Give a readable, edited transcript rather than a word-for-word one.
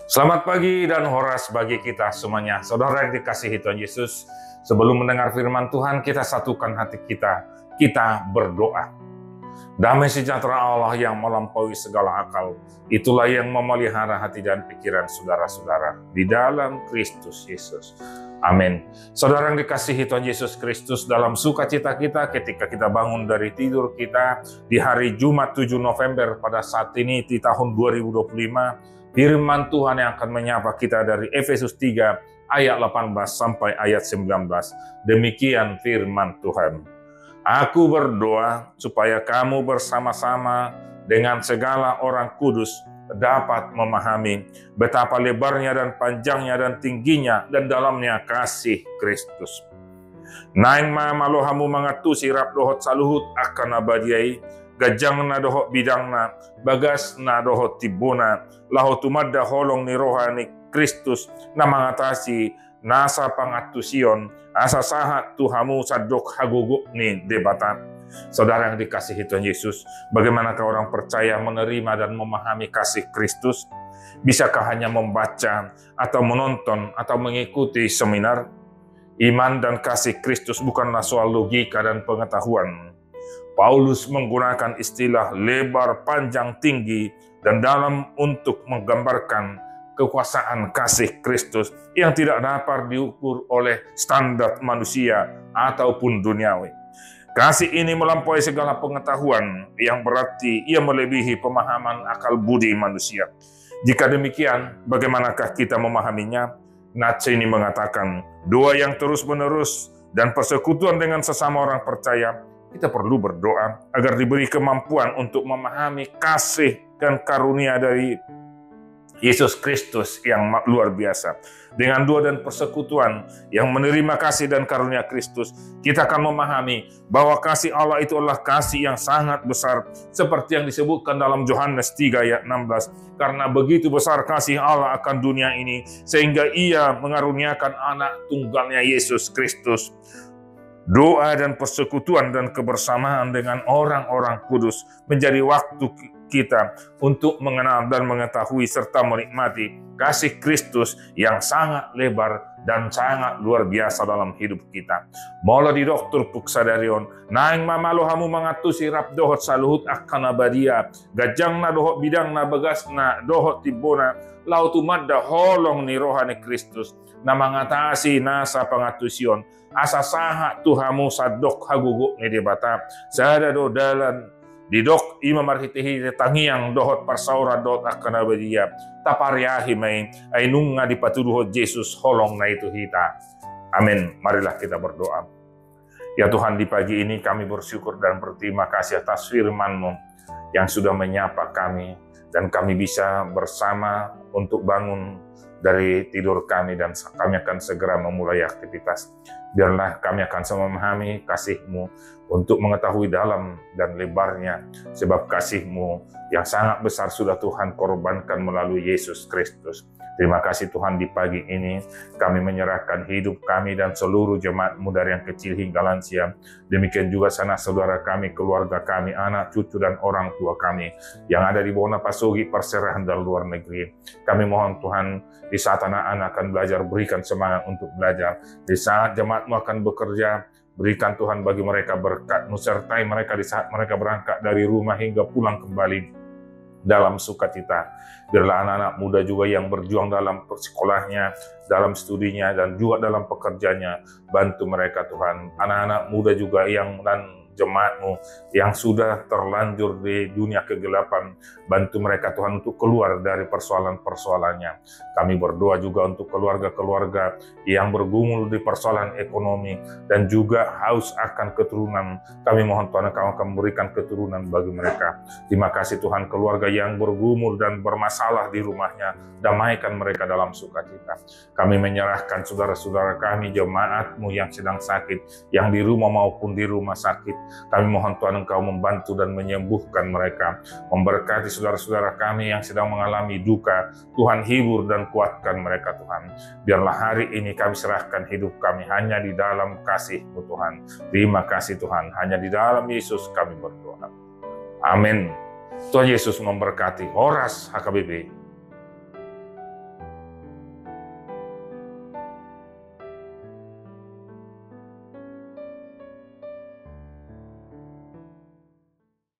Selamat pagi dan horas bagi kita semuanya. Saudara yang dikasihi Tuhan Yesus, sebelum mendengar firman Tuhan, kita satukan hati kita. Kita berdoa. Damai sejahtera Allah yang melampaui segala akal, itulah yang memelihara hati dan pikiran saudara-saudara di dalam Kristus Yesus. Amin. Saudara yang dikasihi Tuhan Yesus Kristus, dalam sukacita kita ketika kita bangun dari tidur kita di hari Jumat 7 November pada saat ini di tahun 2025, firman Tuhan yang akan menyapa kita dari Efesus 3 ayat 18 sampai ayat 19. Demikian firman Tuhan. Aku berdoa supaya kamu bersama-sama dengan segala orang kudus dapat memahami betapa lebarnya dan panjangnya dan tingginya dan dalamnya kasih Kristus. Naing malohamu mangatusi rap dohot saluhut akan abadiai, gajang na dohot bidangna, bagas na dohot tibuna, lahotumadda holong ni rohani Kristus na mangatasi nasa pangatusion, asa sahat Tuhamu sadok haguguk ni debata. Saudara yang dikasihi Tuhan Yesus, bagaimanakah orang percaya menerima dan memahami kasih Kristus? Bisakah hanya membaca atau menonton atau mengikuti seminar? Iman dan kasih Kristus bukanlah soal logika dan pengetahuan. Paulus menggunakan istilah lebar, panjang, tinggi, dan dalam untuk menggambarkan kekuasaan kasih Kristus yang tidak dapat diukur oleh standar manusia ataupun duniawi. Kasih ini melampaui segala pengetahuan, yang berarti ia melebihi pemahaman akal budi manusia. Jika demikian, bagaimanakah kita memahaminya? Nietzsche ini mengatakan, doa yang terus-menerus dan persekutuan dengan sesama orang percaya, kita perlu berdoa agar diberi kemampuan untuk memahami kasih dan karunia dari Yesus Kristus yang luar biasa. Dengan doa dan persekutuan yang menerima kasih dan karunia Kristus, kita akan memahami bahwa kasih Allah itu adalah kasih yang sangat besar, seperti yang disebutkan dalam Yohanes 3 ayat 16. Karena begitu besar kasih Allah akan dunia ini, sehingga ia mengaruniakan anak tunggalnya Yesus Kristus. Doa dan persekutuan dan kebersamaan dengan orang-orang kudus menjadi waktu kita untuk mengenal dan mengetahui serta menikmati kasih Kristus yang sangat lebar dan sangat luar biasa dalam hidup kita. Mula di dokter puksadarion, naing mamalohamu mangatusi rap dohot saluhut akan abadia, gajang na dohot bidang na bagas na dohot tibona, lautumadda holong ni rohani Kristus, na mangatasi nasa pangatusion, asa saha Tuhamu sadok haguguk ni debata, sada do dalan didok ima marhitihi tangiang dohot parsaura dohot akan abadia tapariahi may ay nunga dipatuduhot Yesus holong na itu hita. Amin. Marilah kita berdoa. Ya Tuhan, di pagi ini kami bersyukur dan berterima kasih atas firman-Mu yang sudah menyapa kami dan kami bisa bersama untuk bangun dari tidur kami dan kami akan segera memulai aktivitas. Biarlah kami akan sama memahami kasih-Mu untuk mengetahui dalam dan lebarnya, sebab kasih-Mu yang sangat besar sudah Tuhan korbankan melalui Yesus Kristus. Terima kasih Tuhan, di pagi ini kami menyerahkan hidup kami dan seluruh jemaat-Mu dari yang kecil hingga lansia. Demikian juga sanak saudara kami, keluarga kami, anak, cucu, dan orang tua kami yang ada di bawah Pasugi, Perserahan, dan luar negeri. Kami mohon Tuhan, di saat anak-anak akan belajar, berikan semangat untuk belajar. Di saat jemaat-Mu akan bekerja, berikan Tuhan bagi mereka berkat-Mu, sertai mereka di saat mereka berangkat dari rumah hingga pulang kembali dalam sukacita. Biarlah anak-anak muda juga yang berjuang dalam sekolahnya, dalam studinya, dan juga dalam pekerjaannya, bantu mereka Tuhan. Anak-anak muda juga yang dan jemaat-Mu yang sudah terlanjur di dunia kegelapan, bantu mereka Tuhan untuk keluar dari persoalan-persoalannya. Kami berdoa juga untuk keluarga-keluarga yang bergumul di persoalan ekonomi dan juga haus akan keturunan. Kami mohon Tuhan, Engkau akan memberikan keturunan bagi mereka. Terima kasih Tuhan, keluarga yang bergumul dan bermasalah di rumahnya, damaikan mereka dalam sukacita. Kami menyerahkan saudara-saudara kami, jemaat-Mu yang sedang sakit, yang di rumah maupun di rumah sakit. Kami mohon Tuhan, Engkau membantu dan menyembuhkan mereka. Memberkati saudara-saudara kami yang sedang mengalami duka, Tuhan hibur dan kuatkan mereka Tuhan. Biarlah hari ini kami serahkan hidup kami hanya di dalam kasih-Mu Tuhan. Terima kasih Tuhan, hanya di dalam Yesus kami berdoa. Amin. Tuhan Yesus memberkati. Horas HKBP.